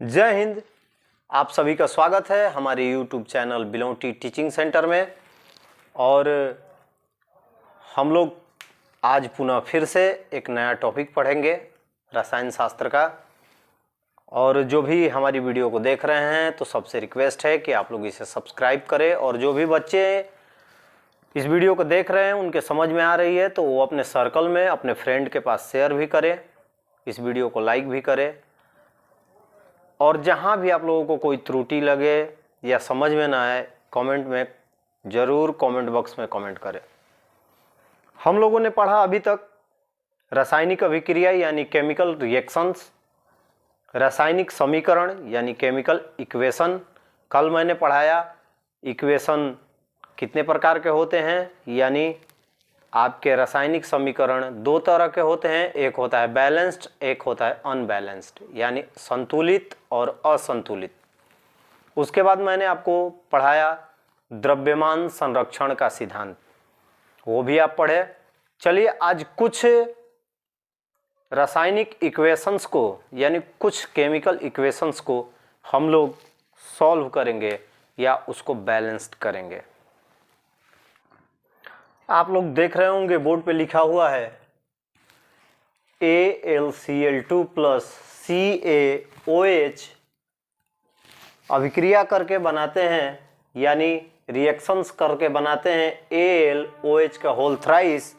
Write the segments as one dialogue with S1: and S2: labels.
S1: जय हिंद। आप सभी का स्वागत है हमारे YouTube चैनल बिलोटी टीचिंग सेंटर में। और हम लोग आज पुनः फिर से एक नया टॉपिक पढ़ेंगे रसायन शास्त्र का। और जो भी हमारी वीडियो को देख रहे हैं तो सबसे रिक्वेस्ट है कि आप लोग इसे सब्सक्राइब करें, और जो भी बच्चे इस वीडियो को देख रहे हैं उनके समझ में आ रही है तो वो अपने सर्कल में अपने फ्रेंड के पास शेयर भी करें, इस वीडियो को लाइक भी करें। और जहाँ भी आप लोगों को कोई त्रुटि लगे या समझ में ना आए, कमेंट में ज़रूर कमेंट बॉक्स में कमेंट करें। हम लोगों ने पढ़ा अभी तक रासायनिक अभिक्रिया यानी केमिकल रिएक्शंस, रासायनिक समीकरण यानी केमिकल इक्वेशन। कल मैंने पढ़ाया इक्वेशन कितने प्रकार के होते हैं, यानी आपके रासायनिक समीकरण दो तरह के होते हैं, एक होता है बैलेंस्ड, एक होता है अनबैलेंस्ड, यानी संतुलित और असंतुलित। उसके बाद मैंने आपको पढ़ाया द्रव्यमान संरक्षण का सिद्धांत, वो भी आप पढ़े। चलिए आज कुछ रासायनिक इक्वेशंस को यानी कुछ केमिकल इक्वेशंस को हम लोग सॉल्व करेंगे या उसको बैलेंस्ड करेंगे। आप लोग देख रहे होंगे बोर्ड पे लिखा हुआ है AlCl2 प्लस CaOH अभिक्रिया करके बनाते हैं, यानी रिएक्शंस करके बनाते हैं AlOH का होल थ्राइस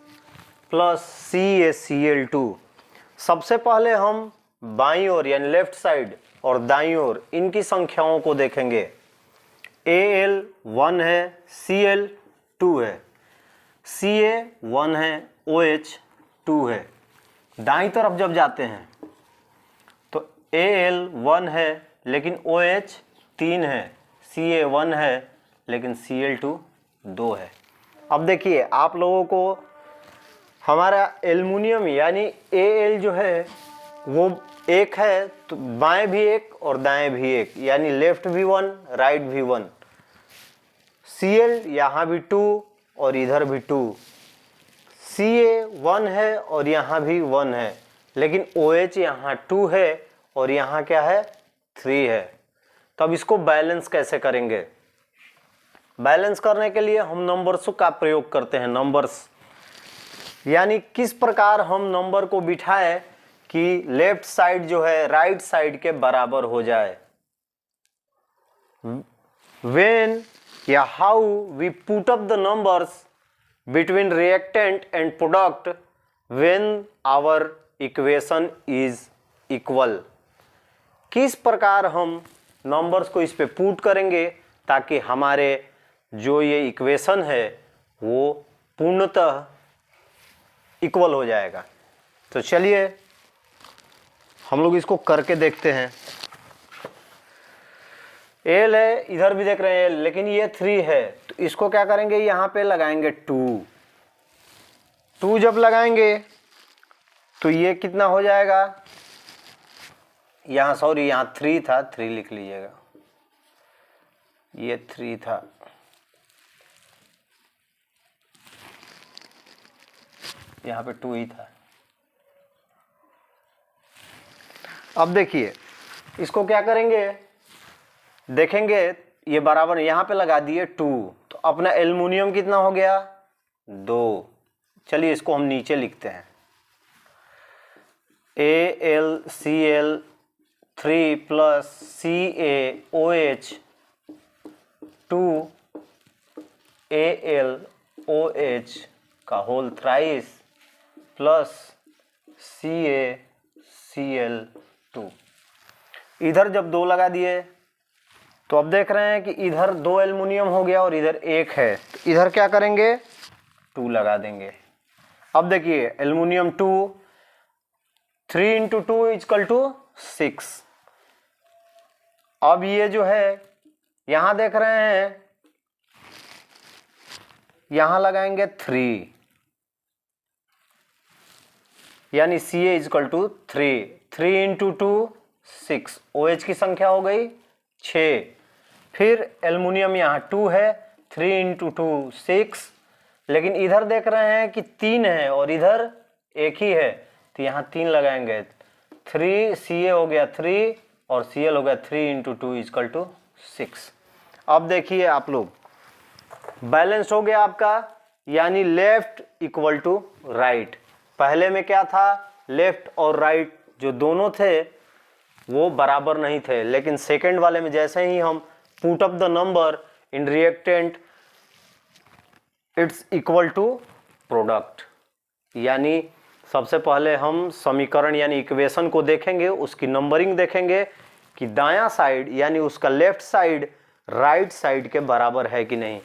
S1: प्लस CaCl2। सबसे पहले हम बाईं ओर यानी लेफ्ट साइड और दाईं ओर इनकी संख्याओं को देखेंगे। Al 1 है, Cl 2 है, Ca 1 है, OH 2 है। दाईं तरफ जब जाते हैं तो Al 1 है लेकिन OH 3 है, Ca 1 है लेकिन Cl2 2 है। अब देखिए आप लोगों को हमारा एल्युमिनियम यानी Al जो है वो एक है, तो बाएं भी एक और दाएं भी एक, यानी लेफ्ट भी 1 राइट भी 1। Cl यहाँ भी 2 और इधर भी 2, Ca 1 है और यहाँ भी 1 है, लेकिन OH यहाँ 2 है और यहाँ क्या है 3 है। तो अब इसको बैलेंस कैसे करेंगे? बैलेंस करने के लिए हम नंबर्स का प्रयोग करते हैं। नंबर्स यानी किस प्रकार हम नंबर को बिठाएं कि लेफ्ट साइड जो है राइट साइड के बराबर हो जाए। When या how we put up the numbers between reactant and product when our equation is equal। किस प्रकार हम नंबर्स को इस पे पुट करेंगे ताकि हमारे जो ये इक्वेशन है वो पूर्णतः इक्वल हो जाएगा। तो चलिए हम लोग इसको करके देखते हैं। L है, इधर भी देख रहे हैं L, लेकिन ये 3 है, तो इसको क्या करेंगे, यहाँ पे लगाएंगे 2 जब लगाएंगे तो ये कितना हो जाएगा, यहाँ सॉरी यहाँ 3 था, 3 लिख लीजिएगा, ये 3 था, यहाँ पे 2 ही था। अब देखिए इसको क्या करेंगे, देखेंगे ये बराबर, यहाँ पे लगा दिए 2, तो अपना एल्युमिनियम कितना हो गया 2। चलिए इसको हम नीचे लिखते हैं AlCl3 प्लस CaOH 2 AlOH का होल थ्राइस प्लस CaCl2। इधर जब 2 लगा दिए तो अब देख रहे हैं कि इधर 2 एल्युमिनियम हो गया और इधर 1 है, तो इधर क्या करेंगे 2 लगा देंगे। अब देखिए एल्युमिनियम 2, 3 × 2 = 6। अब ये जो है यहां देख रहे हैं, यहां लगाएंगे 3, यानी Ca = 3, 3 × 2 6, OH की संख्या हो गई 6। फिर एल्युमिनियम यहाँ 2 है, 3 × 2 6, लेकिन इधर देख रहे हैं कि 3 है और इधर 1 ही है, तो यहाँ 3 लगाएंगे, 3 Ca हो गया 3, और Cl हो गया 3 × 2 = 6। अब देखिए आप लोग, बैलेंस हो गया आपका, यानी लेफ्ट इक्वल टू राइट। पहले में क्या था, लेफ्ट और राइट जो दोनों थे वो बराबर नहीं थे, लेकिन सेकंड वाले में जैसे ही हम put up the number in reactant it's equal to product, यानी सबसे पहले हम समीकरण यानी इक्वेशन को देखेंगे, उसकी नंबरिंग देखेंगे कि दायां साइड यानी उसका लेफ्ट साइड राइट साइड के बराबर है कि नहीं,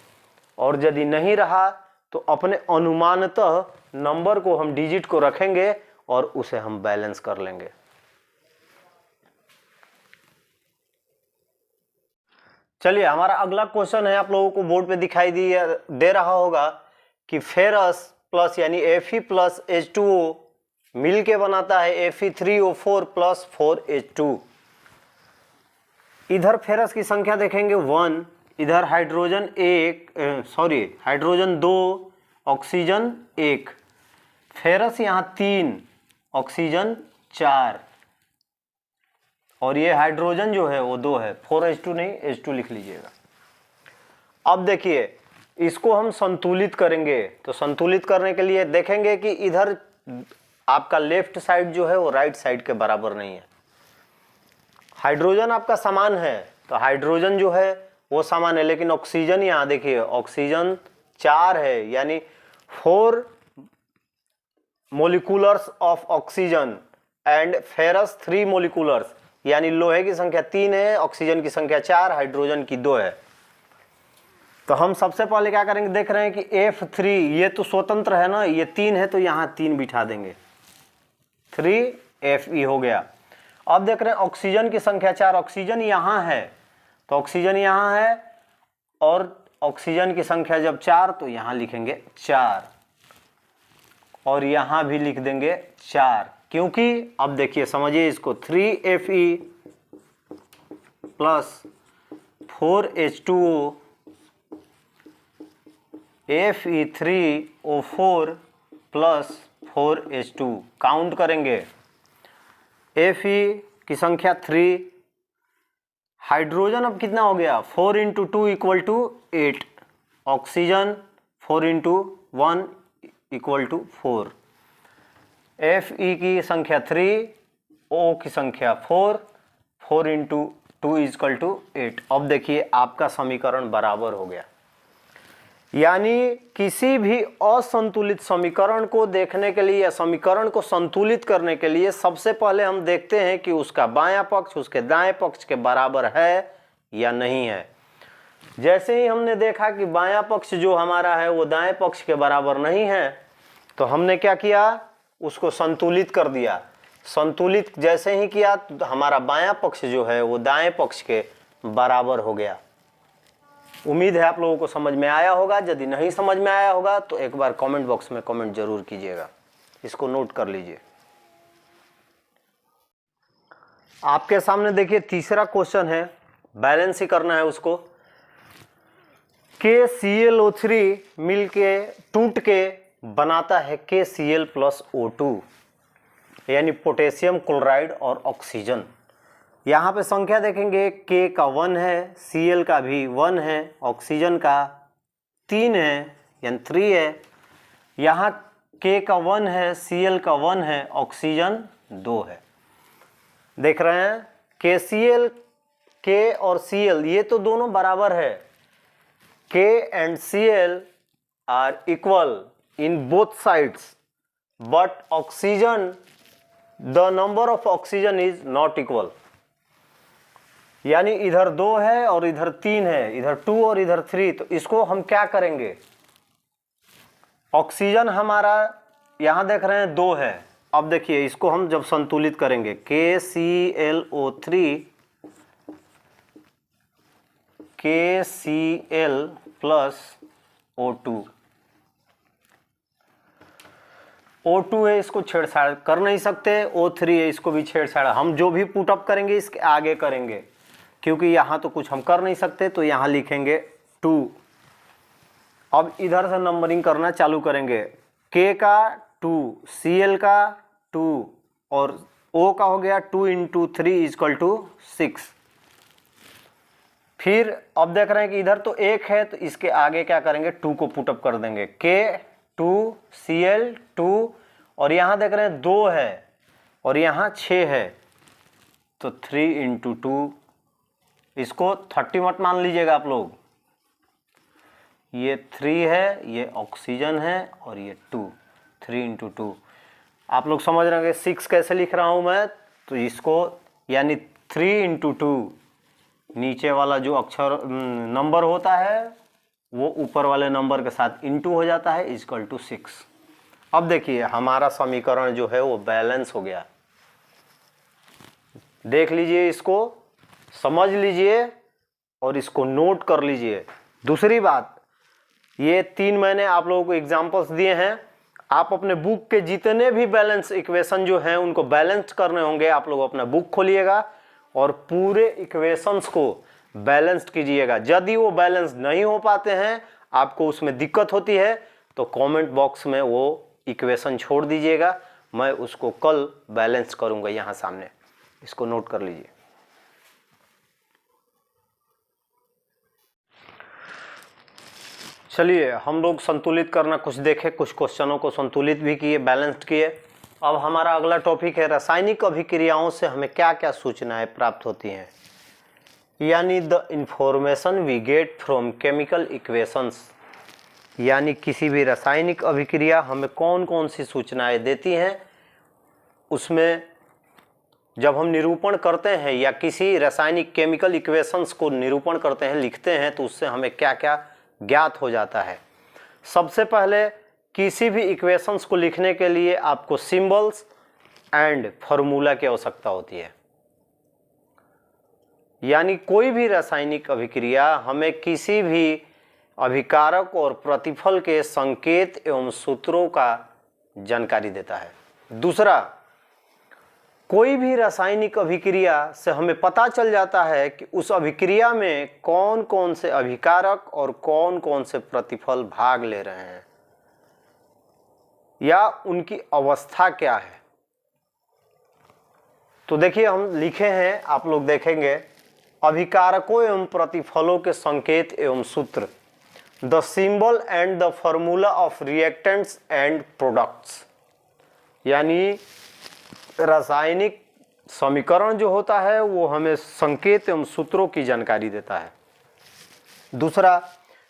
S1: और यदि नहीं रहा तो अपने अनुमानतः नंबर को हम डिजिट को रखेंगे और उसे हम बैलेंस कर लेंगे। चलिए, हमारा अगला क्वेश्चन है, आप लोगों को बोर्ड पे दिखाई दे रहा होगा कि फेरस प्लस यानी Fe प्लस H2O मिल के बनाता है Fe3O4 प्लस 4H2। इधर फेरस की संख्या देखेंगे 1, इधर हाइड्रोजन 2, ऑक्सीजन 1, फेरस यहाँ 3, ऑक्सीजन 4, और ये हाइड्रोजन जो है वो 2 है, 4H2 नहीं, H2 लिख लीजिएगा। अब देखिए, इसको हम संतुलित करेंगे, तो संतुलित करने के लिए देखेंगे कि इधर आपका लेफ्ट साइड जो है वो राइट साइड के बराबर नहीं है। हाइड्रोजन आपका समान है, तो हाइड्रोजन जो है वो समान है, लेकिन ऑक्सीजन यहाँ देखिए, ऑक्सीजन 4 है, यानी 4 मोलिकुलर्स ऑफ ऑक्सीजन एंड फेरस 3 मोलिकुलर्स, यानी लोहे की संख्या 3 है, ऑक्सीजन की संख्या 4, हाइड्रोजन की 2 है। तो हम सबसे पहले क्या करेंगे, देख रहे हैं कि F3 ये तो स्वतंत्र है ना, ये 3 है तो यहाँ 3 बिठा देंगे, 3Fe हो गया। अब देख रहे हैं ऑक्सीजन की संख्या 4, ऑक्सीजन यहाँ है तो ऑक्सीजन यहाँ है, और ऑक्सीजन की संख्या जब 4 तो यहाँ लिखेंगे 4, और यहाँ भी लिख देंगे 4, क्योंकि अब देखिए समझिए इसको, 3Fe plus 4H2O Fe3O4 plus 4H2 count करेंगे। Fe की संख्या 3, हाइड्रोजन अब कितना हो गया, 4 × 2 = 8, ऑक्सीजन 4 × 1 = 4, Fe की संख्या 3, O की संख्या 4, 4 × 2 = 8। अब देखिए आपका समीकरण बराबर हो गया, यानी किसी भी असंतुलित समीकरण को देखने के लिए या समीकरण को संतुलित करने के लिए सबसे पहले हम देखते हैं कि उसका बायां पक्ष उसके दाएं पक्ष के बराबर है या नहीं है। जैसे ही हमने देखा कि बायां पक्ष जो हमारा है वो दाएं पक्ष के बराबर नहीं है, तो हमने क्या किया, उसको संतुलित कर दिया। संतुलित जैसे ही किया तो हमारा बायां पक्ष जो है वो दाएं पक्ष के बराबर हो गया। उम्मीद है आप लोगों को समझ में आया होगा। यदि नहीं समझ में आया होगा तो एक बार कमेंट बॉक्स में कमेंट जरूर कीजिएगा, इसको नोट कर लीजिए। आपके सामने देखिए तीसरा क्वेश्चन है, बैलेंस ही करना है उसको। KClO3 मिलके टूट के बनाता है KCl प्लस O2, यानी पोटेशियम क्लोराइड और ऑक्सीजन। यहाँ पे संख्या देखेंगे, K का 1 है, Cl का भी 1 है, ऑक्सीजन का 3 है यानी 3 है। यहाँ K का 1 है, Cl का 1 है, ऑक्सीजन 2 है। देख रहे हैं KCl, K और Cl ये तो दोनों बराबर है। K and Cl are equal in both sides, but oxygen, the number of oxygen is not equal, यानी इधर 2 है और इधर 3 है, इधर 2 और इधर 3। तो इसको हम क्या करेंगे, ऑक्सीजन हमारा यहां देख रहे हैं 2 है। अब देखिए इसको हम जब संतुलित करेंगे, KCl प्लस O2 है, इसको छेड़छाड़ कर नहीं सकते, O3 है, इसको भी छेड़छाड़ हम जो भी पुटअप करेंगे इसके आगे करेंगे, क्योंकि यहाँ तो कुछ हम कर नहीं सकते, तो यहाँ लिखेंगे 2। अब इधर से नंबरिंग करना चालू करेंगे, K का 2, Cl का 2 और O का हो गया 2 × 3 = 6। फिर अब देख रहे हैं कि इधर तो 1 है, तो इसके आगे क्या करेंगे, 2 को पुटअप कर देंगे, K2Cl2, और यहाँ देख रहे हैं 2 है और यहाँ 6 है, तो 3 × 2, इसको 30 मत मान लीजिएगा आप लोग, ये 3 है, ये ऑक्सीजन है और ये 2, 3 × 2। आप लोग समझ रहे हैं 6 कैसे लिख रहा हूँ मैं, तो इसको यानी 3 × 2, नीचे वाला जो अक्षर नंबर होता है वो ऊपर वाले नंबर के साथ इंटू हो जाता है, = 6। अब देखिए हमारा समीकरण जो है वो बैलेंस हो गया। देख लीजिए, इसको समझ लीजिए और इसको नोट कर लीजिए। दूसरी बात, ये 3 मैंने आप लोगों को एग्जांपल्स दिए हैं, आप अपने बुक के जितने भी बैलेंस इक्वेशन जो हैं उनको बैलेंस करने होंगे। आप लोग अपना बुक खोलिएगा और पूरे इक्वेशंस को बैलेंस्ड कीजिएगा। यदि वो बैलेंस नहीं हो पाते हैं, आपको उसमें दिक्कत होती है, तो कमेंट बॉक्स में वो इक्वेशन छोड़ दीजिएगा, मैं उसको कल बैलेंस करूंगा यहाँ सामने। इसको नोट कर लीजिए। चलिए हम लोग संतुलित करना कुछ देखे, कुछ क्वेश्चनों को संतुलित भी किए, बैलेंस्ड किए। अब हमारा अगला टॉपिक है रासायनिक अभिक्रियाओं से हमें क्या क्या सूचनाएं प्राप्त होती हैं, यानी the information we get from chemical equations, यानी किसी भी रासायनिक अभिक्रिया हमें कौन कौन सी सूचनाएं देती हैं, उसमें जब हम निरूपण करते हैं या किसी रासायनिक केमिकल इक्वेशंस को निरूपण करते हैं, लिखते हैं, तो उससे हमें क्या क्या ज्ञात हो जाता है। सबसे पहले किसी भी इक्वेशंस को लिखने के लिए आपको सिंबल्स एंड फॉर्मूला की आवश्यकता होती है। यानी कोई भी रासायनिक अभिक्रिया हमें किसी भी अभिकारक और प्रतिफल के संकेत एवं सूत्रों का जानकारी देता है। दूसरा, कोई भी रासायनिक अभिक्रिया से हमें पता चल जाता है कि उस अभिक्रिया में कौन कौन से अभिकारक और कौन कौन से प्रतिफल भाग ले रहे हैं या उनकी अवस्था क्या है। तो देखिए हम लिखे हैं, आप लोग देखेंगे, अभिकारकों एवं प्रतिफलों के संकेत एवं सूत्र, the symbol and the formula of reactants and products, यानी रासायनिक समीकरण जो होता है वो हमें संकेत एवं सूत्रों की जानकारी देता है। दूसरा,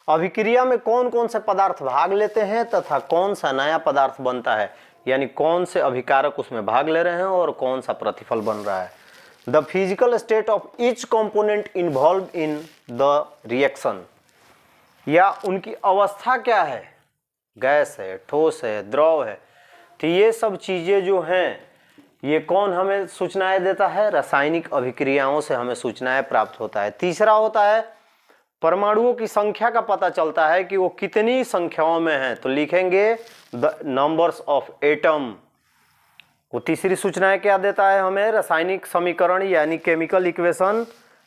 S1: अभिक्रिया में कौन कौन से पदार्थ भाग लेते हैं तथा कौन सा नया पदार्थ बनता है, यानी कौन से अभिकारक उसमें भाग ले रहे हैं और कौन सा प्रतिफल बन रहा है। The physical state of each component involve in the reaction, या उनकी अवस्था क्या है, गैस है, ठोस है, द्रव है। तो ये सब चीज़ें जो हैं ये कौन हमें सूचनाएं देता है, रासायनिक अभिक्रियाओं से हमें सूचनाएं प्राप्त होता है। तीसरा होता है परमाणुओं की संख्या का पता चलता है कि वो कितनी संख्याओं में हैं, तो लिखेंगे द नंबर्स ऑफ एटम। वो तीसरी सूचनाएं क्या देता है हमें, रासायनिक समीकरण यानी केमिकल इक्वेशन।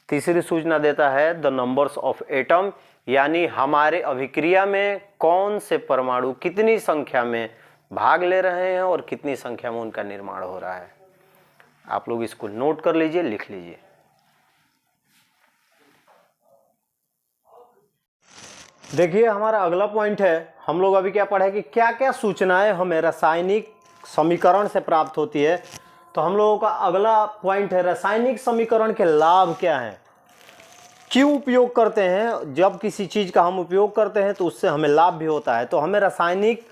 S1: तीसरी सूचना देता है द नंबर्स ऑफ एटम, यानी हमारे अभिक्रिया में कौन से परमाणु कितनी संख्या में भाग ले रहे हैं और कितनी संख्या में उनका निर्माण हो रहा है। आप लोग इसको नोट कर लीजिए, लिख लीजिए। देखिए हमारा अगला पॉइंट है, हम लोग अभी क्या पढ़े कि क्या क्या सूचनाएं हमें रासायनिक समीकरण से प्राप्त होती है। तो हम लोगों का अगला पॉइंट है रासायनिक समीकरण के लाभ क्या हैं, क्यों उपयोग करते हैं। जब किसी चीज़ का हम उपयोग करते हैं तो उससे हमें लाभ भी होता है। तो हमें रासायनिक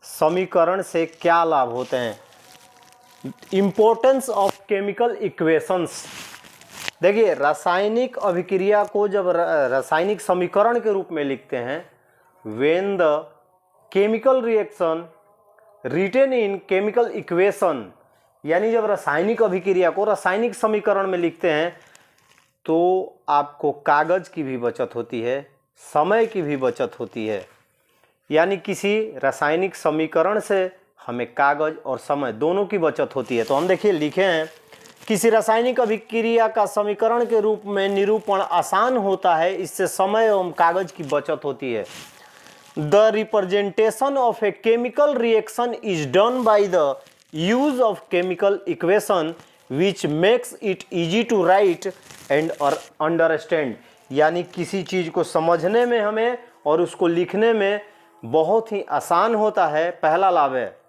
S1: समीकरण से क्या लाभ होते हैं। इम्पोर्टेंस ऑफ केमिकल इक्वेशंस, देखिए रासायनिक अभिक्रिया को जब रासायनिक समीकरण के रूप में लिखते हैं, when the chemical reaction written in chemical equation, यानी जब रासायनिक अभिक्रिया को रासायनिक समीकरण में लिखते हैं तो आपको कागज की भी बचत होती है, समय की भी बचत होती है। यानी किसी रासायनिक समीकरण से हमें कागज और समय दोनों की बचत होती है। तो हम देखिए लिखे हैं, किसी रासायनिक अभिक्रिया का समीकरण के रूप में निरूपण आसान होता है, इससे समय एवं कागज की बचत होती है। The representation of a chemical reaction is done by the use of chemical equation which makes it easy to write and understand, यानी किसी चीज़ को समझने में हमें और उसको लिखने में बहुत ही आसान होता है, पहला लाभ है।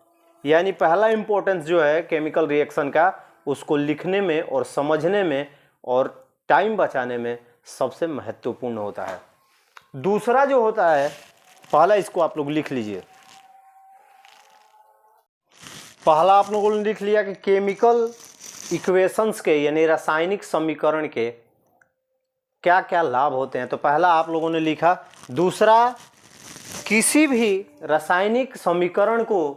S1: यानी पहला इंपॉर्टेंस जो है केमिकल रिएक्शन का, उसको लिखने में और समझने में और टाइम बचाने में सबसे महत्वपूर्ण होता है। दूसरा जो होता है, पहला इसको आप लोग लिख लीजिए। पहला आप लोगों ने लिख लिया कि केमिकल इक्वेशंस के यानी रासायनिक समीकरण के क्या क्या लाभ होते हैं, तो पहला आप लोगों ने लिखा। दूसरा, किसी भी रासायनिक समीकरण को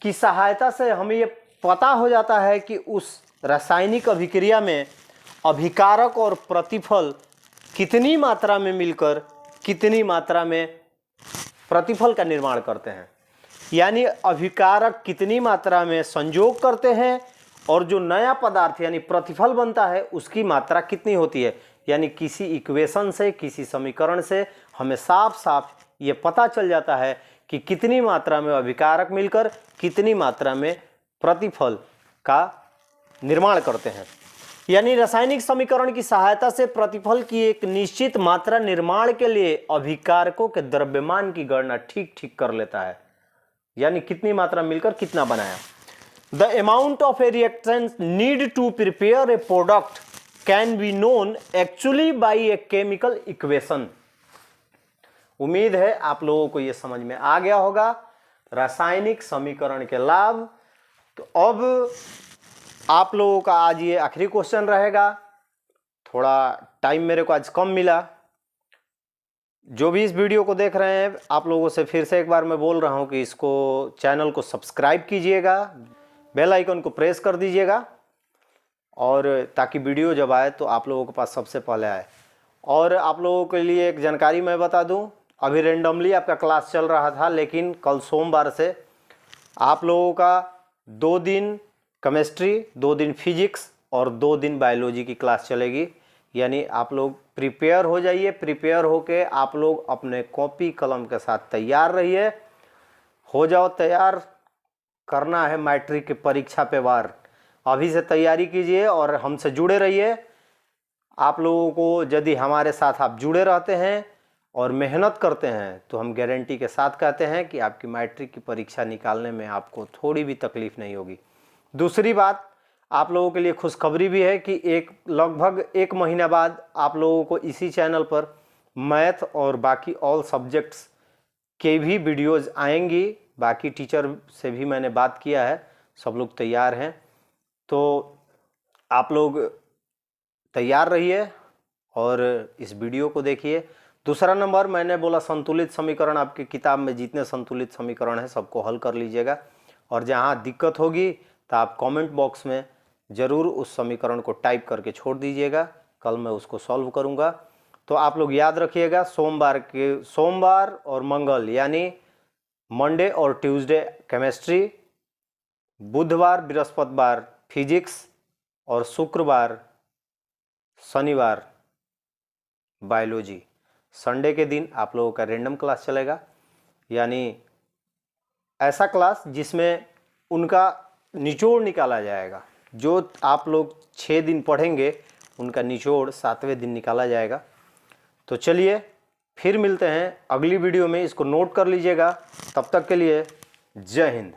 S1: की सहायता से हमें ये पता हो जाता है कि उस रासायनिक अभिक्रिया में अभिकारक और प्रतिफल कितनी मात्रा में मिलकर कितनी मात्रा में प्रतिफल का निर्माण करते हैं, यानी अभिकारक कितनी मात्रा में संयोग करते हैं और जो नया पदार्थ यानी प्रतिफल बनता है उसकी मात्रा कितनी होती है। यानी किसी इक्वेशन से, किसी समीकरण से हमें साफ साफ ये पता चल जाता है कि कितनी मात्रा में अभिकारक मिलकर कितनी मात्रा में प्रतिफल का निर्माण करते हैं। यानी रासायनिक समीकरण की सहायता से प्रतिफल की एक निश्चित मात्रा निर्माण के लिए अभिकारकों के द्रव्यमान की गणना ठीक ठीक कर लेता है, यानी कितनी मात्रा मिलकर कितना बनाया। The amount of a reactant need to prepare a product can be known actually by a chemical equation. उम्मीद है आप लोगों को यह समझ में आ गया होगा रासायनिक समीकरण के लाभ। तो अब आप लोगों का आज ये आखिरी क्वेश्चन रहेगा। थोड़ा टाइम मेरे को आज कम मिला। जो भी इस वीडियो को देख रहे हैं, आप लोगों से फिर से एक बार मैं बोल रहा हूं कि इसको चैनल को सब्सक्राइब कीजिएगा, बेल आइकन को प्रेस कर दीजिएगा, और ताकि वीडियो जब आए तो आप लोगों के पास सबसे पहले आए। और आप लोगों के लिए एक जानकारी मैं बता दूं, अभी रेंडमली आपका क्लास चल रहा था, लेकिन कल सोमवार से आप लोगों का 2 दिन केमिस्ट्री, 2 दिन फिजिक्स और 2 दिन बायोलॉजी की क्लास चलेगी। यानी आप लोग प्रिपेयर हो जाइए। प्रिपेयर होके आप लोग अपने कॉपी कलम के साथ तैयार रहिए। हो जाओ तैयार, करना है मैट्रिक की परीक्षा पे वार। अभी से तैयारी कीजिए और हमसे जुड़े रहिए। आप लोगों को यदि हमारे साथ आप जुड़े रहते हैं और मेहनत करते हैं तो हम गारंटी के साथ कहते हैं कि आपकी मैट्रिक की परीक्षा निकालने में आपको थोड़ी भी तकलीफ नहीं होगी। दूसरी बात, आप लोगों के लिए खुशखबरी भी है कि लगभग 1 महीना बाद आप लोगों को इसी चैनल पर मैथ और बाकी ऑल सब्जेक्ट्स के भी वीडियोज़ आएंगी। बाकी टीचर से भी मैंने बात किया है, सब लोग तैयार हैं। तो आप लोग तैयार रहिए और इस वीडियो को देखिए। दूसरा नंबर, मैंने बोला संतुलित समीकरण, आपकी किताब में जितने संतुलित समीकरण हैं सबको हल कर लीजिएगा, और जहाँ दिक्कत होगी तो आप कमेंट बॉक्स में ज़रूर उस समीकरण को टाइप करके छोड़ दीजिएगा, कल मैं उसको सॉल्व करूँगा। तो आप लोग याद रखिएगा, सोमवार और मंगल यानी मंडे और ट्यूसडे केमिस्ट्री, बुधवार बृहस्पतिवार फिजिक्स और शुक्रवार शनिवार बायोलॉजी। संडे के दिन आप लोगों का रैंडम क्लास चलेगा, यानी ऐसा क्लास जिसमें उनका निचोड़ निकाला जाएगा। जो आप लोग 6 दिन पढ़ेंगे उनका निचोड़ 7वें दिन निकाला जाएगा। तो चलिए फिर मिलते हैं अगली वीडियो में, इसको नोट कर लीजिएगा। तब तक के लिए जय हिंद।